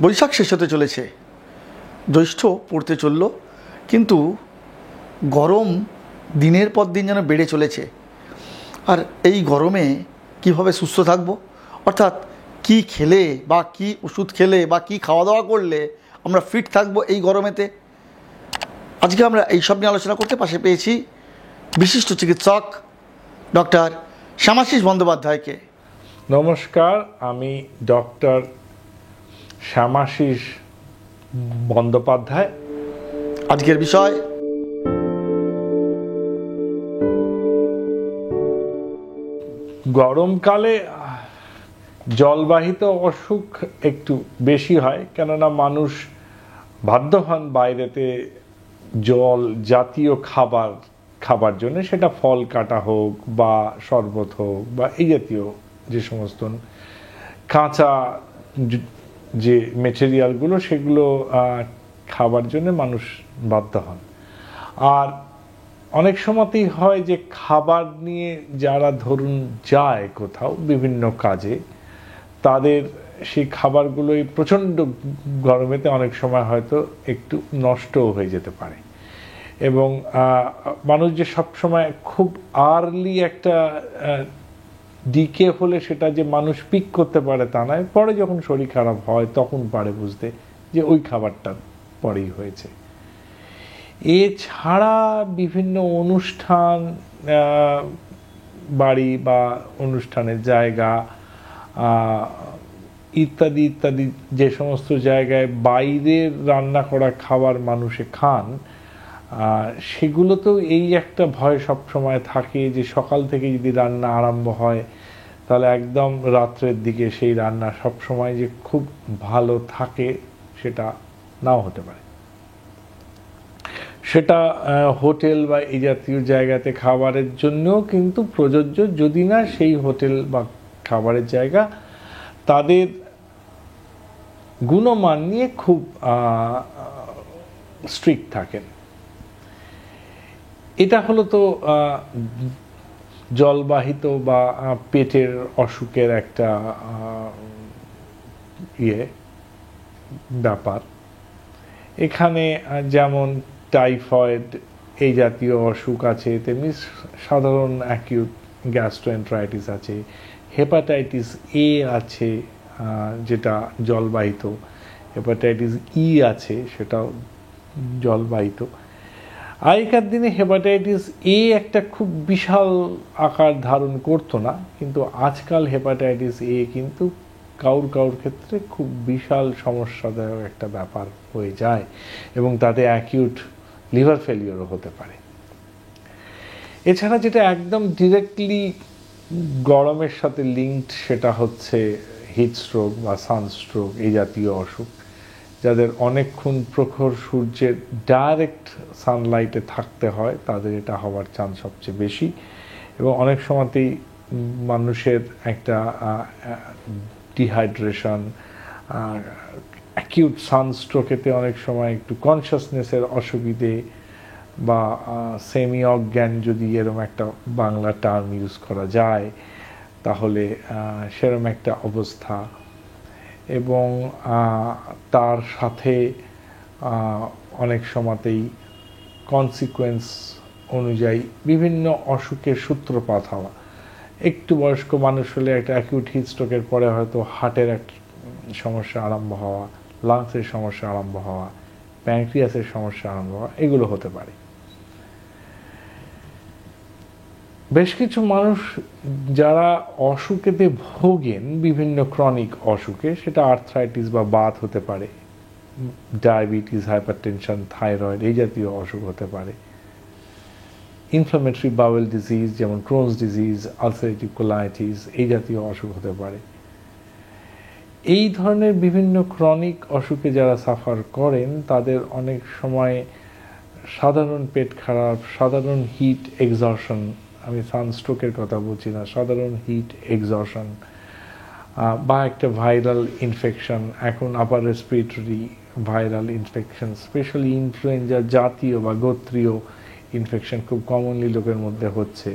বৈশাখ শেষ হতে চলেছে, জ্যৈষ্ঠ পড়তে চলল, কিন্তু গরম দিনের পর দিন যেন বেড়ে চলেছে। আর এই গরমে কিভাবে সুস্থ থাকবো, অর্থাৎ কি খেলে বা কি ওষুধ খেলে বা কি খাওয়া দাওয়া করলে আমরা ফিট থাকবো এই গরমেতে, আজকে আমরা এই সব নিয়ে আলোচনা করতে পাশে পেয়েছি বিশিষ্ট চিকিৎসক ডক্টর শ্যামাশিস বন্দ্যোপাধ্যায়কে। নমস্কার, আমি ডক্টর শ্যামাশিস বন্দ্যোপাধ্যায়। আজকের বিষয় গরমকালে জলবাহিত অসুখ একটু বেশি হয়, কেননা মানুষ বাধ্য হন বাইরেতে জল জাতীয় খাবার জন্য, সেটা ফল কাটা হোক বা শরবত হোক বা এই জাতীয় যে সমস্ত কাঁচা যে মেটেরিয়ালগুলো সেগুলো খাবার জন্য মানুষ বাধ্য হন। আর অনেক সময়তেই হয় যে খাবার নিয়ে যারা ধরুন যায় কোথাও বিভিন্ন কাজে, তাদের সেই খাবারগুলোই প্রচণ্ড গরমেতে অনেক সময় হয়তো একটু নষ্টও হয়ে যেতে পারে। এবং মানুষ যে সবসময় খুব আর্লি একটা ডিকে হলে সেটা যে মানুষ পিক করতে পারে তা নয়, পরে যখন শরীর খারাপ হয় তখন পারে বুঝতে যে ওই খাবারটা পরেই হয়েছে। এছাড়া বিভিন্ন অনুষ্ঠান, বাড়ি বা অনুষ্ঠানের জায়গা ইত্যাদি ইত্যাদি যে সমস্ত জায়গায় বাইরের রান্না করা খাবার মানুষে খান, সেগুলোতেও এই একটা ভয় সবসময় থাকে যে সকাল থেকে যদি রান্না আরম্ভ হয় তাহলে একদম রাত্রের দিকে সেই রান্না সবসময় যে খুব ভালো থাকে সেটা নাও হতে পারে। সেটা হোটেল বা এই জাতীয় জায়গাতে খাবারের জন্যও কিন্তু প্রযোজ্য, যদি না সেই হোটেল বা খাবারের জায়গা তাদের গুণমান নিয়ে খুব স্ট্রিক্ট থাকেন। এটা হলো তো জলবাহিত বা পেটের অসুখের একটা ব্যাপার। এখানে যেমন টাইফয়েড এই জাতীয় অসুখ আছে, তেমনি সাধারণ অ্যাকিউট গ্যাস্ট্রোএন্টারাইটিস আছে, হেপাটাইটিস এ আছে যেটা জলবাহিত, হেপাটাইটিস ই আছে সেটাও জলবাহিত। আগেকার দিনে হেপাটাইটিস এ একটা খুব বিশাল আকার ধারণ করতো না, কিন্তু আজকাল হেপাটাইটিস এ কিন্তু কারোর ক্ষেত্রে খুব বিশাল সমস্যাদায়ক একটা ব্যাপার হয়ে যায় এবং তাতে অ্যাকিউট লিভার ফেলিওরও হতে পারে। এছাড়া যেটা একদম ডিরেক্টলি গরমের সাথে লিঙ্কড সেটা হচ্ছে হিট স্ট্রোক বা সানস্ট্রোক এই জাতীয় অসুখ, যাদের অনেকক্ষণ প্রখর সূর্যের ডাইরেক্ট সানলাইটে থাকতে হয় তাদের এটা হওয়ার চান্স সবচেয়ে বেশি। এবং অনেক সময়তেই মানুষের একটা ডিহাইড্রেশন, অ্যাকিউট সানস্ট্রোকেতে অনেক সময় একটু কনসিয়াসনেসের অসুবিধে বা সেমি অজ্ঞান, যদি এরম একটা বাংলা টার্ম ইউজ করা যায় তাহলে সেরম একটা অবস্থা। এবং তার সাথে অনেক সময়তেই কনসিকুয়েন্স অনুযায়ী বিভিন্ন অসুখের সূত্রপাত হওয়া। একটু বয়স্ক মানুষ হলে একটা অ্যাকিউট হিট স্ট্রোকের পরে হয়তো হার্টের একটা সমস্যা আরম্ভ হওয়া, লাংসের সমস্যা আরম্ভ হওয়া, প্যানক্রিয়াসের সমস্যা আরম্ভ হওয়া, এগুলো হতে পারে। বেশ কিছু মানুষ যারা অসুখেতে ভোগেন, বিভিন্ন ক্রনিক অসুখে, সেটা আর্থ্রাইটিস বা বাত হতে পারে, ডায়াবেটিস, হাইপারটেনশন, থাইরয়েড এই জাতীয় অসুখ হতে পারে, ইনফ্লামেটরি বাউয়েল ডিজিজ যেমন ক্রোনস ডিজিজ, আলসারেটিভ কোলাইটিস এই জাতীয় অসুখ হতে পারে। এই ধরনের বিভিন্ন ক্রনিক অসুখে যারা সাফার করেন তাদের অনেক সময় সাধারণ পেট খারাপ, সাধারণ হিট এক্সহশন, আমি সানস্ট্রোকের কথা বলছি না, সাধারণ হিট এক্সহশন বা একটা ভাইরাল ইনফেকশন, এখন upper respiratory viral infection, specially influenza জাতীয় বা গোত্রীয় ইনফেকশন খুব কমনলি লোকের মধ্যে হচ্ছে,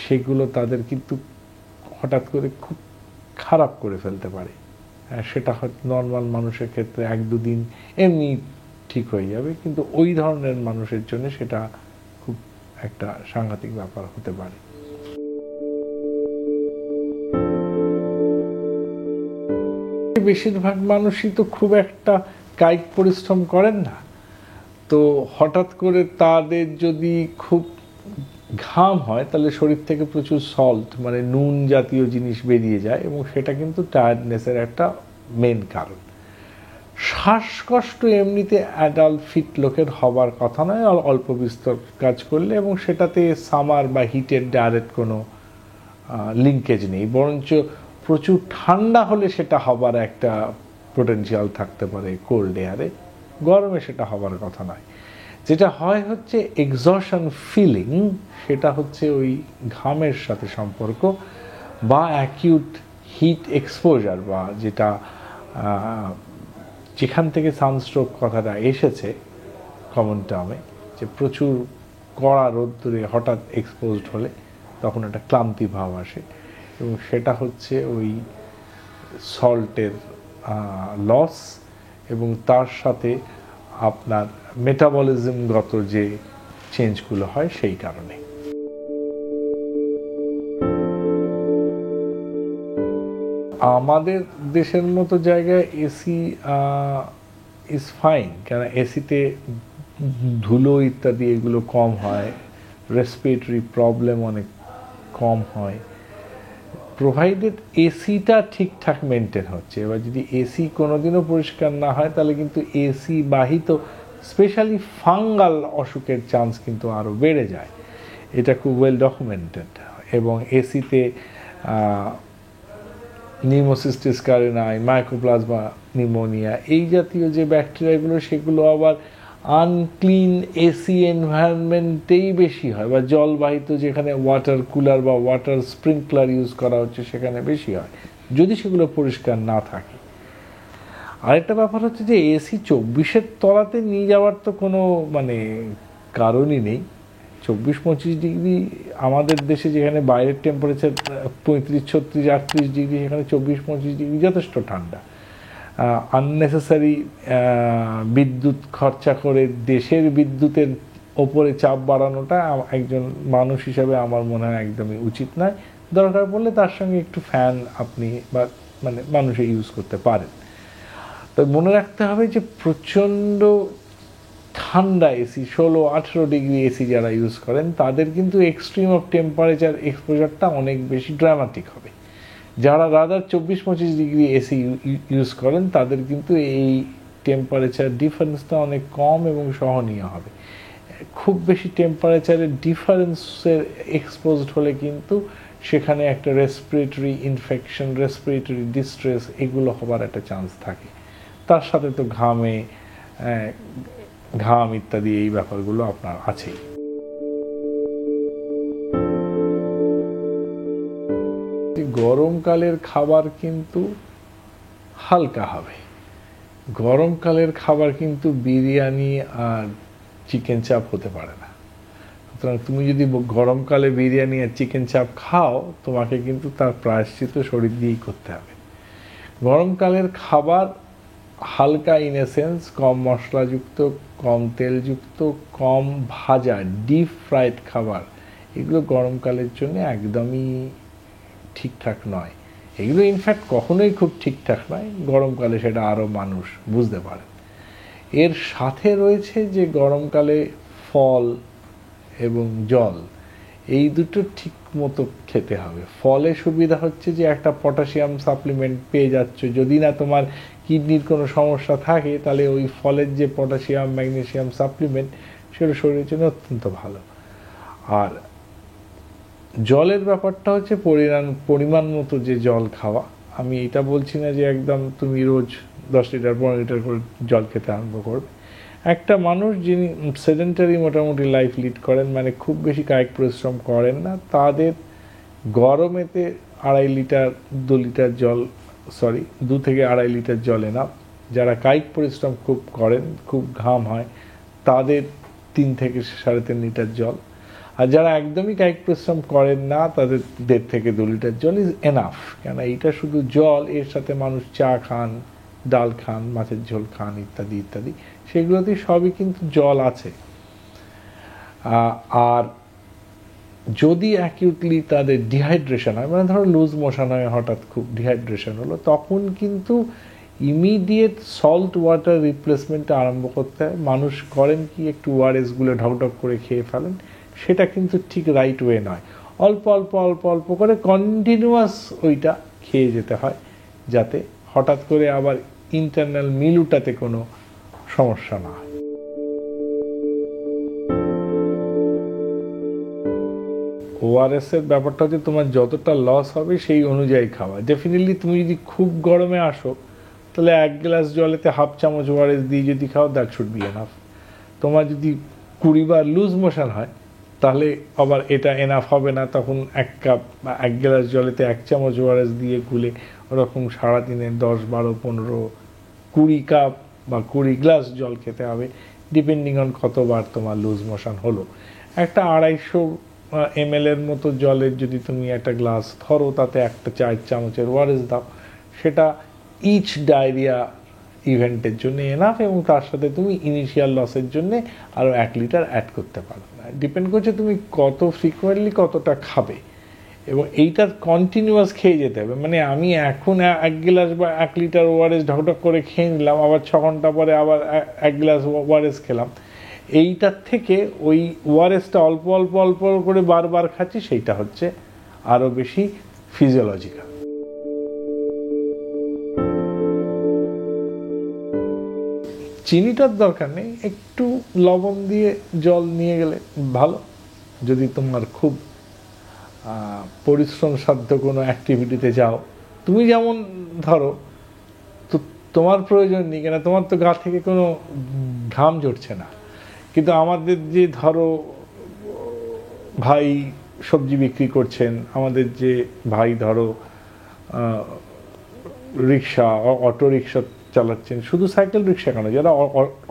সেগুলো তাদের কিন্তু হঠাৎ করে খুব খারাপ করে ফেলতে পারে। সেটা হয়তো নর্মাল মানুষের ক্ষেত্রে 1-2 দিন এমনি ঠিক হয়ে যাবে, কিন্তু ওই ধরনের মানুষের জন্য সেটা খুব একটা সাংঘাতিক ব্যাপার হতে পারে। বেশিরভাগ মানুষই তো খুব একটা কায়িক পরিশ্রম করেন না, তো হঠাৎ করে তাদের যদি খুব ঘাম হয় তাহলে শরীর থেকে প্রচুর সল্ট মানে নুন জাতীয় জিনিস বেরিয়ে যায়, এবং সেটা কিন্তু টায়ার্ডনেসের একটা মেন কারণ। শ্বাসকষ্ট এমনিতে অ্যাডাল্ট ফিট লোকের হবার কথা নয় অল্প বিস্তর কাজ করলে, এবং সেটাতে সামার বা হিটের ডাইরেক্ট কোনো লিঙ্কেজ নেই, বরঞ্চ প্রচুর ঠান্ডা হলে সেটা হবার একটা পোটেনশিয়াল থাকতে পারে কোল্ড এয়ারে, গরমে সেটা হবার কথা নয়। যেটা হয় হচ্ছে এক্সশন ফিলিং, সেটা হচ্ছে ওই ঘামের সাথে সম্পর্ক বা অ্যাকিউট হিট এক্সপোজার, বা যেটা যেখান থেকে সানস্ট্রোক কথাটা এসেছে কমন টার্মে, যে প্রচুর কড়া রোদ্দুরে হঠাৎ এক্সপোজড হলে তখন একটা ক্লান্তি ভাব আসে, এবং সেটা হচ্ছে ওই সল্টের লস এবং তার সাথে আপনার মেটাবলিজমগত যে চেঞ্জগুলো হয় সেই কারণে। আমাদের দেশের মতো জায়গায় এসি ইজ ফাইন, কেন এসিতে ধুলো ইত্যাদি এগুলো কম হয়, রেসপিরেটরি প্রবলেম অনেক কম হয়, প্রোভাইডেড এসিটা ঠিকঠাক মেনটেন হচ্ছে। এবার যদি এসি কোনোদিনও পরিষ্কার না হয় তাহলে কিন্তু এসি বাহিত স্পেশালি ফাঙ্গাল অসুখের চান্স কিন্তু আরও বেড়ে যায়, এটা খুব ওয়েল ডকুমেন্টেড। এবং এসিতে নিউমোসিস্টিস কারিনাই, মাইকোপ্লাজমা নিউমোনিয়া এই জাতীয় যে ব্যাকটেরিয়াগুলো সেগুলো আবার আনক্লিন এসি এনভায়রনমেন্টেই বেশি হয়, বা জলবাহিত যেখানে ওয়াটার কুলার বা ওয়াটার স্প্রিংকলার ইউজ করা হচ্ছে সেখানে বেশি হয়, যদি সেগুলো পরিষ্কার না থাকে। আরেকটা ব্যাপার হচ্ছে যে এসি 24-এর তলাতে নিয়ে যাওয়ার তো কোনো মানে কারণই নেই। 24-25 ডিগ্রি আমাদের দেশে, যেখানে বাইরের টেম্পারেচার 35, 36, 38 ডিগ্রি, সেখানে 24-25 ডিগ্রি যথেষ্ট ঠান্ডা। আননেসেসারি বিদ্যুৎ খরচা করে দেশের বিদ্যুতের ওপরে চাপ বাড়ানোটা একজন মানুষ হিসাবে আমার মনে হয় একদমই উচিত নয়। দরকার পড়লে তার সঙ্গে একটু ফ্যান আপনি বা মানে মানুষে ইউজ করতে পারেন। তো মনে রাখতে হবে যে প্রচণ্ড ঠান্ডা এসি 16-18 ডিগ্রি এসি যারা ইউজ করেন তাদের কিন্তু এক্সট্রিম অফ টেম্পারেচার এক্সপোজারটা অনেক বেশি ড্রামাটিক হবে। যারা রাদার 24-25 ডিগ্রি এসি ইউজ করেন তাদের কিন্তু এই টেম্পারেচার ডিফারেন্সটা অনেক কম এবং সহনীয় হবে। খুব বেশি টেম্পারেচারের ডিফারেন্সের এক্সপোজড হলে কিন্তু সেখানে একটা রেসপিরেটরি ইনফেকশন, রেসপিরেটরি ডিস্ট্রেস এগুলো হবার একটা চান্স থাকে। তার সাথে তো ঘাম ইত্যাদি এই ব্যাপারগুলো আপনার আছেই। গরমকালের খাবার কিন্তু হালকা হবে। গরমকালের খাবার কিন্তু বিরিয়ানি আর চিকেন চাপ হতে পারে না। সুতরাং তুমি যদি গরমকালে বিরিয়ানি আর চিকেন চাপ খাও, তোমাকে কিন্তু তার প্রায়শ্চিত্ত শরীর দিয়েই করতে হবে। গরমকালের খাবার হালকা ইন এ সেন্স, কম মশলাযুক্ত, কম তেলযুক্ত, কম ভাজা, ডিপ ফ্রাইড খাবার, এগুলো গরমকালের জন্য একদমই ঠিকঠাক নয়। এগুলো ইনফ্যাক্ট কখনোই খুব ঠিকঠাক নয়, গরমকালে সেটা আরও মানুষ বুঝতে পারে। এর সাথে রয়েছে যে গরমকালে ফল এবং জল এই দুটো ঠিক মতো খেতে হবে। ফলে সুবিধা হচ্ছে যে একটা পটাশিয়াম সাপ্লিমেন্ট পেয়ে যাচ্ছ, যদি না তোমার কিডনির কোনো সমস্যা থাকে তাহলে ওই ফলের যে পটাশিয়াম ম্যাগনেসিয়াম সাপ্লিমেন্ট সেটা শরীরের জন্য অত্যন্ত ভালো। আর জলের ব্যাপারটা হচ্ছে পরিমাণ মতো যে জল খাওয়া। আমি এটা বলছি না যে একদম তুমি রোজ 10 লিটার 15 লিটার করে জল খেতে আরম্ভ করবে। একটা মানুষ যিনি সেডেন্টারি মোটামুটি লাইফ লিড করেন, মানে খুব বেশি কায়িক পরিশ্রম করেন না, তাদের গরমেতে 2.5 লিটার 2 থেকে 2.5 লিটার জল এনাফ। যারা কায়িক পরিশ্রম খুব করেন, খুব ঘাম হয়, তাদের 3 থেকে 3.5 লিটার জল। আর যারা একদমই কায়িক পরিশ্রম করেন না তাদের 1.5 থেকে 2 লিটার জল ইজ এনাফ। কেন এইটা শুধু জল, এর সাথে মানুষ চা খান, ডাল খান, মাছের ঝোল খান, ইত্যাদি ইত্যাদি, সেগুলোতে সবই কিন্তু জল আছে। আর যদি অ্যাকিউটলি তাদের ডিহাইড্রেশন হয়, মানে ধরো লুজ মোশন হয়, হঠাৎ খুব ডিহাইড্রেশন হলো, তখন কিন্তু ইমিডিয়েট সল্ট ওয়াটার রিপ্লেসমেন্টটা আরম্ভ করতে হয়। মানুষ করেন কি, একটু ওআরএসগুলো ঢকঢক করে খেয়ে ফেলেন, সেটা কিন্তু ঠিক রাইট ওয়ে নয়। অল্প অল্প অল্প অল্প করে কন্টিনিউয়াস ওইটা খেয়ে যেতে হয়, যাতে হঠাৎ করে আবার ইন্টারনাল মিলুটাতে কোনো সমস্যা না হয়। ওআরএস এর ব্যাপারটা হচ্ছে তোমার যতটা লস হবে সেই অনুযায়ী খাওয়া। ডেফিনেটলি তুমি যদি খুব গরমে আসো, তাহলে 1 গ্লাস জলেতে 1/2 চামচ ওআরএস দিয়ে যদি খাও, দ্যাট শুড বি এনাফ। তোমার যদি 20 বার লুজ মোশন হয়, তাহলে আবার এটা এনাফ হবে না, তখন 1 কাপ বা 1 গ্লাস জলেতে 1 চামচ ওআরএস দিয়ে গুলে ওরকম সারাদিনে 10, 12, 15, 20 কাপ বা 20 গ্লাস জল খেতে হবে, ডিপেন্ডিং অন কতবার তোমার লুজ মোশন হলো। একটা 250 ml এর মতো জলের যদি তুমি একটা গ্লাস ধরো, তাতে 4 চামচের ওআরএস দাও, সেটা ইচ ডায়রিয়া ইভেন্টের জন্য এনাফ, এবং তার সাথে তুমি ইনিশিয়াল লসের জন্য আরও 1 লিটার অ্যাড করতে পারো। ডিপেন্ড করছে তুমি কত ফ্রিকোয়েন্টলি কতটা খাবে, এবং এইটার কন্টিনিউয়াস খেয়ে যেতে হবে। মানে আমি এখন 1 গ্লাস বা 1 লিটার ওআরএস ঢকঢক করে খেয়ে নিলাম, আবার 6 ঘন্টা পরে আবার 1 গ্লাস ওআরএস খেলাম, এইটার থেকে ওই ওআরএসটা অল্প অল্প অল্প করে বারবার খাচ্ছি, সেইটা হচ্ছে আরও বেশি ফিজিওলজিক্যাল। চিনিটার দরকার নেই, একটু লবণ দিয়ে জল নিয়ে গেলে ভালো। যদি তোমার খুব পরিশ্রম সাধ্য কোনো অ্যাক্টিভিটিতে যাও, তুমি যেমন ধরো, তো তোমার প্রয়োজন নেই, কেন তোমার তো গা থেকে কোনো ঘাম ঝরছে না, কিন্তু আমাদের যে ধরো ভাই সবজি বিক্রি করছেন, আমাদের যে ভাই ধরো রিক্সা, অটো রিক্সা চালাচ্ছেন, শুধু সাইকেল রিক্সা কেন, যারা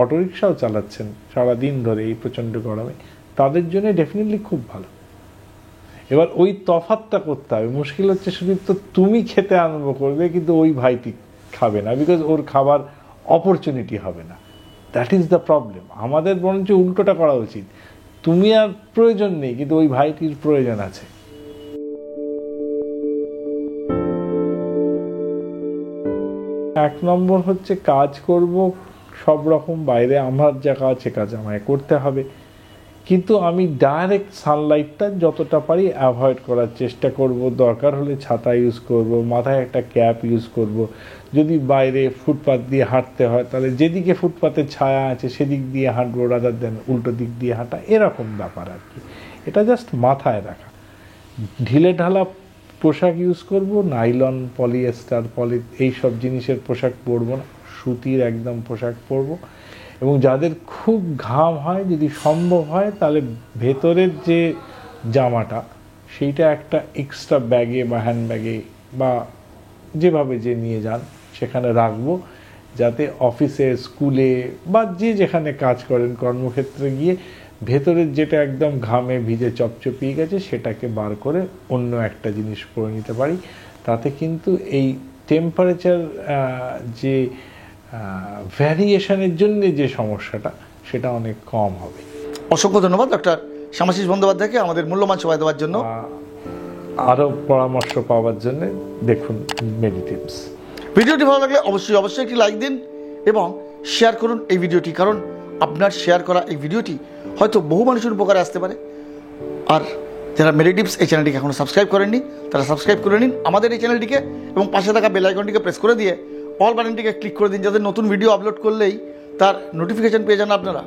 অটো রিক্সাও চালাচ্ছেন সারাদিন ধরে এই প্রচণ্ড গরমে, তাদের জন্য ডেফিনেটলি খুব ভালো। এবার ওই তফাৎটা করতে হবে। মুশকিল হচ্ছে শুধু তো তুমি খেতে আরম্ভ করবে, কিন্তু ওই ভাইটি খাবে না, বিকজ ওর খাবার অপরচুনিটি হবে না। That is the problem. আমাদের বরঞ্চ উল্টোটা করা উচিত, তুমি আর প্রয়োজন নেই, কিন্তু ওই ভাইটির প্রয়োজন আছে। এক নম্বর হচ্ছে কাজ করব সব রকম বাইরে, আমার যা কাজ সে কাজ আমায় করতে হবে, কিন্তু আমি ডাইরেক্ট সানলাইটটা যতটা পারি অ্যাভয়েড করার চেষ্টা করব। দরকার হলে ছাতা ইউজ করব, মাথায় একটা ক্যাপ ইউজ করব। যদি বাইরে ফুটপাথ দিয়ে হাঁটতে হয়, তাহলে যেদিকে ফুটপাথের ছায়া আছে সেদিক দিয়ে হাঁটবো, রাদার দেন উল্টো দিক দিয়ে হাঁটা, এরকম ব্যাপার আর কি। এটা জাস্ট মাথায় রাখা। ঢিলে ঢালা পোশাক ইউজ করব, নাইলন, পলিয়েস্টার, এইসব জিনিসের পোশাক পরবো না, সুতির একদম পোশাক পরবো। এবং যাদের খুব ঘাম হয়, যদি সম্ভব হয়, তাহলে ভেতরের যে জামাটা সেইটা একটা এক্সট্রা ব্যাগে বা হ্যান্ডব্যাগে বা যেভাবে যে নিয়ে যান সেখানে রাখবো, যাতে অফিসে, স্কুলে বা যে যেখানে কাজ করেন কর্মক্ষেত্রে গিয়ে ভেতরের যেটা একদম ঘামে ভিজে চপচপিয়ে গেছে সেটাকে বার করে অন্য একটা জিনিস পরে নিতে পারি। তাতে কিন্তু এই টেম্পারেচার যে ভ্যারিয়েশনের জন্য যে সমস্যাটা, সেটা অনেক কম হবে। অসংখ্য ধন্যবাদ ডক্টর শ্যামাশিস বন্দ্যোপাধ্যায়কে আমাদের মূল্যবান সময় দেওয়ার জন্য। আরও পরামর্শ পাওয়ার জন্য দেখুন মেডিটিভস। ভিডিওটি ভালো লাগলে অবশ্যই একটি লাইক দিন এবং শেয়ার করুন এই ভিডিওটি, কারণ আপনার শেয়ার করা এই ভিডিওটি হয়তো বহু মানুষের উপকারে আসতে পারে। আর যারা মেডিটিভস এই চ্যানেলটিকে এখনও সাবস্ক্রাইব করেননি, তারা সাবস্ক্রাইব করে নিন আমাদের এই চ্যানেলটিকে, এবং পাশে থাকা বেল আইকনটিকে প্রেস করে দিয়ে অল বাটনটিকে ক্লিক করে দিন, যাতে নতুন ভিডিও আপলোড করলেই তার নোটিফিকেশন পেয়ে যান আপনারা।